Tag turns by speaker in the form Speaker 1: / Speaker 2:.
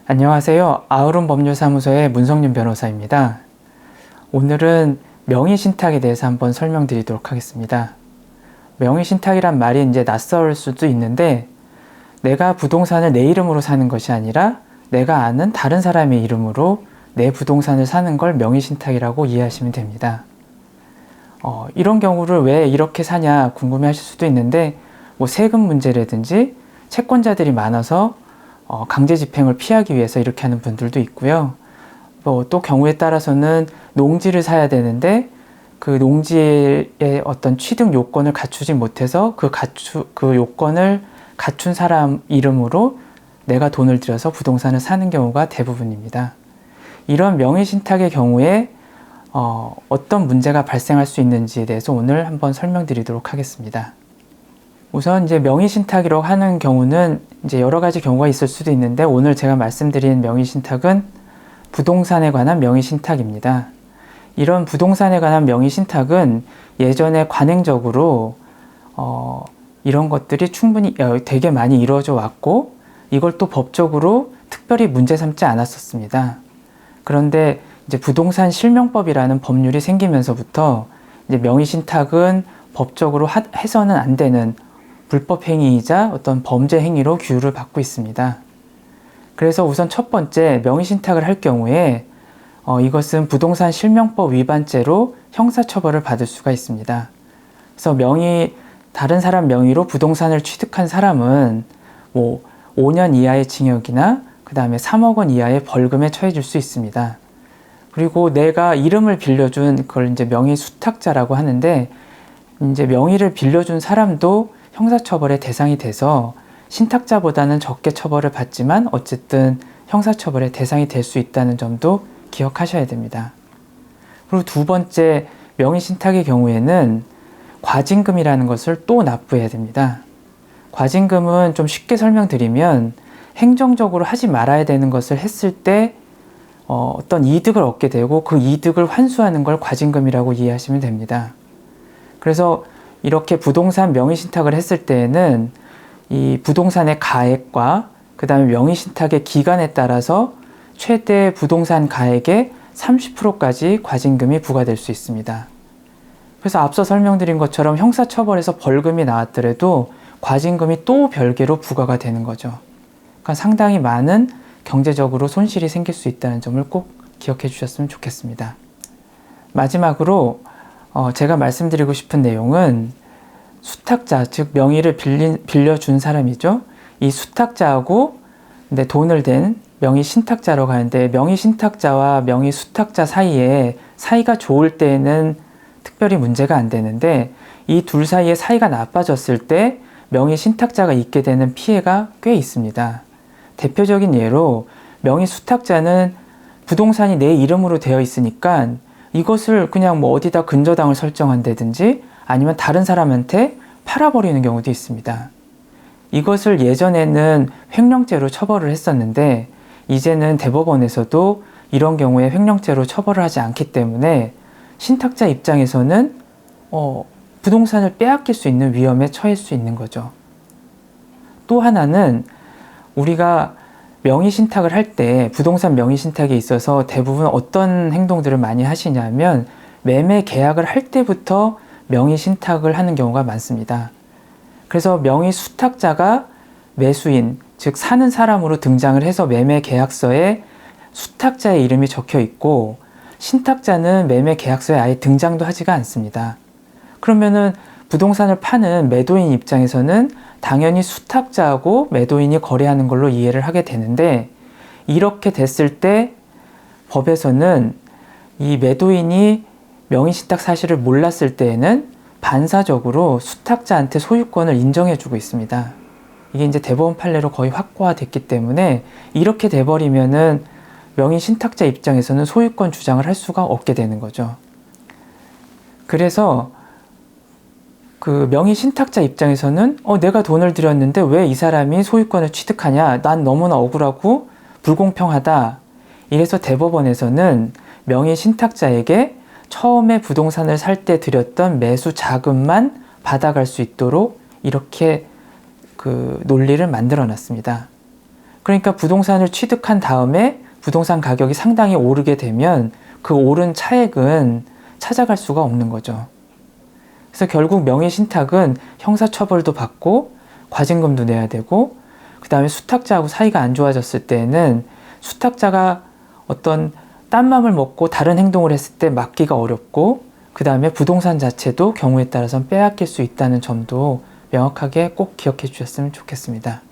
Speaker 1: 안녕하세요. 아우름 법률사무소의 문성윤 변호사입니다. 오늘은 명의신탁에 대해서 한번 설명드리도록 하겠습니다. 명의신탁이란 말이 이제 낯설 수도 있는데, 내가 부동산을 내 이름으로 사는 것이 아니라 내가 아는 다른 사람의 이름으로 내 부동산을 사는 걸 명의신탁이라고 이해하시면 됩니다. 이런 경우를 왜 이렇게 사냐 궁금해 하실 수도 있는데, 세금 문제라든지 채권자들이 많아서 강제 집행을 피하기 위해서 이렇게 하는 분들도 있고요. 또 경우에 따라서는 농지를 사야 되는데 그 농지의 어떤 취득 요건을 갖추지 못해서 그 요건을 갖춘 사람 이름으로 내가 돈을 들여서 부동산을 사는 경우가 대부분입니다. 이런 명의신탁의 경우에 어떤 문제가 발생할 수 있는지에 대해서 오늘 한번 설명드리도록 하겠습니다. 우선 이제 명의신탁이라고 하는 경우는 이제 여러 가지 경우가 있을 수도 있는데, 오늘 제가 말씀드린 명의신탁은 부동산에 관한 명의신탁입니다. 이런 부동산에 관한 명의신탁은 예전에 관행적으로 이런 것들이 충분히 되게 많이 이루어져 왔고, 이걸 또 법적으로 특별히 문제 삼지 않았었습니다. 그런데 이제 부동산 실명법이라는 법률이 생기면서부터 이제 명의신탁은 법적으로 해서는 안 되는 불법 행위이자 어떤 범죄 행위로 규율을 받고 있습니다. 그래서 우선 첫 번째, 명의신탁을 할 경우에 이것은 부동산 실명법 위반죄로 형사처벌을 받을 수가 있습니다. 그래서 다른 사람 명의로 부동산을 취득한 사람은 5년 이하의 징역이나 그 다음에 3억 원 이하의 벌금에 처해질 수 있습니다. 그리고 내가 이름을 빌려준 그걸 이제 명의수탁자라고 하는데, 이제 명의를 빌려준 사람도 형사처벌의 대상이 돼서 신탁자보다는 적게 처벌을 받지만 어쨌든 형사처벌의 대상이 될 수 있다는 점도 기억하셔야 됩니다. 그리고 두 번째, 명의신탁의 경우에는 과징금이라는 것을 또 납부해야 됩니다. 과징금은 좀 쉽게 설명드리면, 행정적으로 하지 말아야 되는 것을 했을 때 어떤 이득을 얻게 되고 그 이득을 환수하는 걸 과징금이라고 이해하시면 됩니다. 그래서 이렇게 부동산 명의신탁을 했을 때에는 이 부동산의 가액과 그 다음에 명의신탁의 기간에 따라서 최대 부동산 가액의 30%까지 과징금이 부과될 수 있습니다. 그래서 앞서 설명드린 것처럼 형사처벌에서 벌금이 나왔더라도 과징금이 또 별개로 부과가 되는 거죠. 그러니까 상당히 많은 경제적으로 손실이 생길 수 있다는 점을 꼭 기억해 주셨으면 좋겠습니다. 마지막으로 제가 말씀드리고 싶은 내용은, 수탁자, 즉 명의를 빌려준 사람이죠. 이 수탁자하고 돈을 댄 명의신탁자라고 하는데, 명의신탁자와 명의수탁자 사이에 사이가 좋을 때에는 특별히 문제가 안 되는데, 이 둘 사이에 사이가 나빠졌을 때 명의신탁자가 입게 되는 피해가 꽤 있습니다. 대표적인 예로 명의수탁자는 부동산이 내 이름으로 되어 있으니까 이것을 그냥 어디다 근저당을 설정한다든지 아니면 다른 사람한테 팔아버리는 경우도 있습니다. 이것을 예전에는 횡령죄로 처벌을 했었는데, 이제는 대법원에서도 이런 경우에 횡령죄로 처벌을 하지 않기 때문에 신탁자 입장에서는 부동산을 빼앗길 수 있는 위험에 처할 수 있는 거죠. 또 하나는, 우리가 명의신탁을 할 때, 부동산 명의신탁에 있어서 대부분 어떤 행동들을 많이 하시냐면, 매매 계약을 할 때부터 명의신탁을 하는 경우가 많습니다. 그래서 명의수탁자가 매수인, 즉 사는 사람으로 등장을 해서 매매 계약서에 수탁자의 이름이 적혀 있고, 신탁자는 매매 계약서에 아예 등장도 하지가 않습니다. 그러면은 부동산을 파는 매도인 입장에서는 당연히 수탁자하고 매도인이 거래하는 걸로 이해를 하게 되는데, 이렇게 됐을 때 법에서는 이 매도인이 명의신탁 사실을 몰랐을 때에는 반사적으로 수탁자한테 소유권을 인정해주고 있습니다. 이게 이제 대법원 판례로 거의 확고화됐기 때문에, 이렇게 돼버리면은 명의신탁자 입장에서는 소유권 주장을 할 수가 없게 되는 거죠. 그래서 그 명의신탁자 입장에서는 내가 돈을 들였는데 왜 이 사람이 소유권을 취득하냐, 난 너무나 억울하고 불공평하다. 이래서 대법원에서는 명의신탁자에게 처음에 부동산을 살 때 들였던 매수 자금만 받아갈 수 있도록 이렇게 그 논리를 만들어 놨습니다. 그러니까 부동산을 취득한 다음에 부동산 가격이 상당히 오르게 되면 그 오른 차액은 찾아갈 수가 없는 거죠. 그래서 결국 명의신탁은 형사처벌도 받고 과징금도 내야 되고, 그 다음에 수탁자하고 사이가 안 좋아졌을 때는 수탁자가 어떤 딴 맘을 먹고 다른 행동을 했을 때 막기가 어렵고, 그 다음에 부동산 자체도 경우에 따라서는 빼앗길 수 있다는 점도 명확하게 꼭 기억해 주셨으면 좋겠습니다.